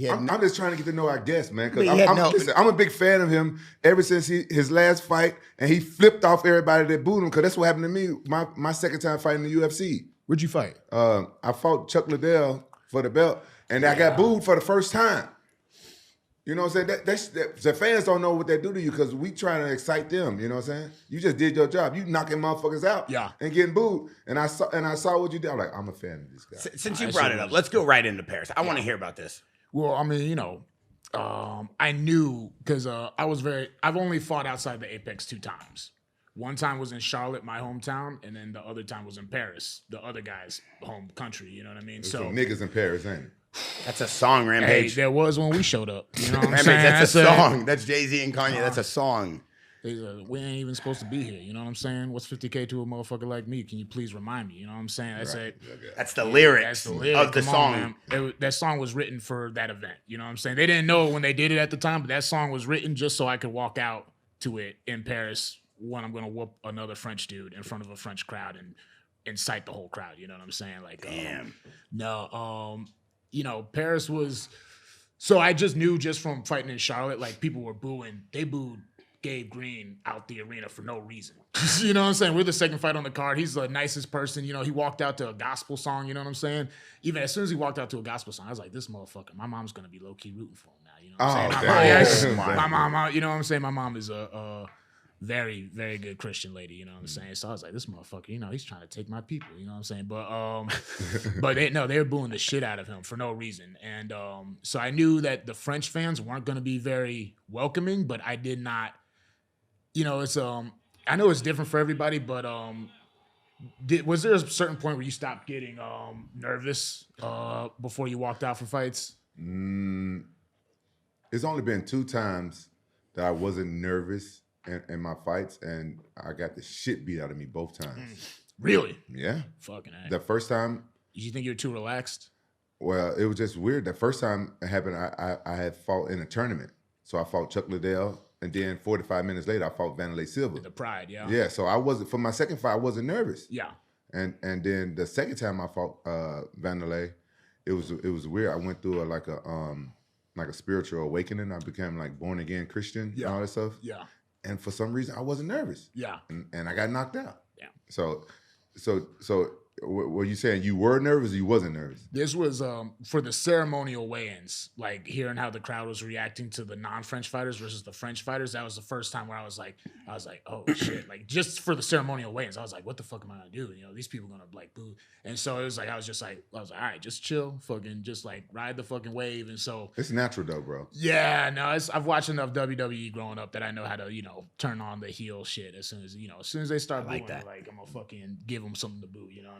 I'm just trying to get to know our guest, man. Because listen, I'm a big fan of him ever since his last fight, and he flipped off everybody that booed him. Because that's what happened to me my second time fighting the UFC. Where'd you fight? I fought Chuck Liddell for the belt, and I got booed for the first time. You know what I'm saying? The fans don't know what they do to you because we trying to excite them. You know what I'm saying? You just did your job. You knocking motherfuckers out and getting booed. And I saw what you did. I'm like, I'm a fan of this guy. Since you brought it up, let's go right into Paris. I want to hear about this. Well, I mean, I knew because I've only fought outside the Apex 2 times. One time was in Charlotte, my hometown, and then the other time was in Paris, the other guy's home country. You know what I mean? There's some niggas in Paris, ain't it? That's a song, Rampage. Hey, there was when we showed up. You know what I'm Rampage, saying? that's a song. That's Jay-Z and Kanye. That's a song. We ain't even supposed to be here. You know what I'm saying? What's 50K to a motherfucker like me? Can you please remind me? You know what I'm saying? That's the lyrics of the song. That song was written for that event. You know what I'm saying? They didn't know when they did it at the time, but that song was written just so I could walk out to it in Paris when I'm going to whoop another French dude in front of a French crowd and incite the whole crowd. You know what I'm saying? Like, damn. Paris was. So I just knew just from fighting in Charlotte, like people were booing. They booed Gabe Green out the arena for no reason. You know what I'm saying? We're the second fight on the card. He's the nicest person. You know, he walked out to a gospel song. You know what I'm saying? Even as soon as he walked out to a gospel song, I was like, this motherfucker, my mom's going to be low-key rooting for him now. You know what I'm saying? My mom, you know what I'm saying? My mom is a very, very good Christian lady, you know what I'm saying? So I was like, this motherfucker, he's trying to take my people, you know what I'm saying? But they were booing the shit out of him for no reason. And so I knew that the French fans weren't going to be very welcoming, but I did not, it's I know it's different for everybody, but was there a certain point where you stopped getting nervous before you walked out for fights? It's only been 2 times that I wasn't nervous in my fights, and I got the shit beat out of me both times. Really? Yeah. Fucking A. The first time. Did you think you were too relaxed? Well, it was just weird. The first time it happened, I had fought in a tournament. So I fought Chuck Liddell, and then 45 minutes later, I fought Vanderlei Silva. The Pride, yeah. Yeah, so I wasn't, for my second fight, I wasn't nervous. Yeah. And then the second time I fought Vanderlei, it was weird. I went through a spiritual awakening. I became like born again Christian and all that stuff. Yeah. And for some reason, I wasn't nervous. Yeah. And I got knocked out. Yeah. So were you saying you were nervous or you wasn't nervous? This was for the ceremonial weigh-ins, like hearing how the crowd was reacting to the non-French fighters versus the French fighters. That was the first time where I was like, oh shit. Like just for the ceremonial weigh-ins, I was like, what the fuck am I gonna do? These people are gonna like boo. And so it was like, I was like, all right, just chill, fucking just like ride the fucking wave. And so it's natural though, bro. Yeah, no, I've watched enough WWE growing up that I know how to, turn on the heel shit as soon as they start booing, like I'm gonna fucking give them something to boo, you know what I mean?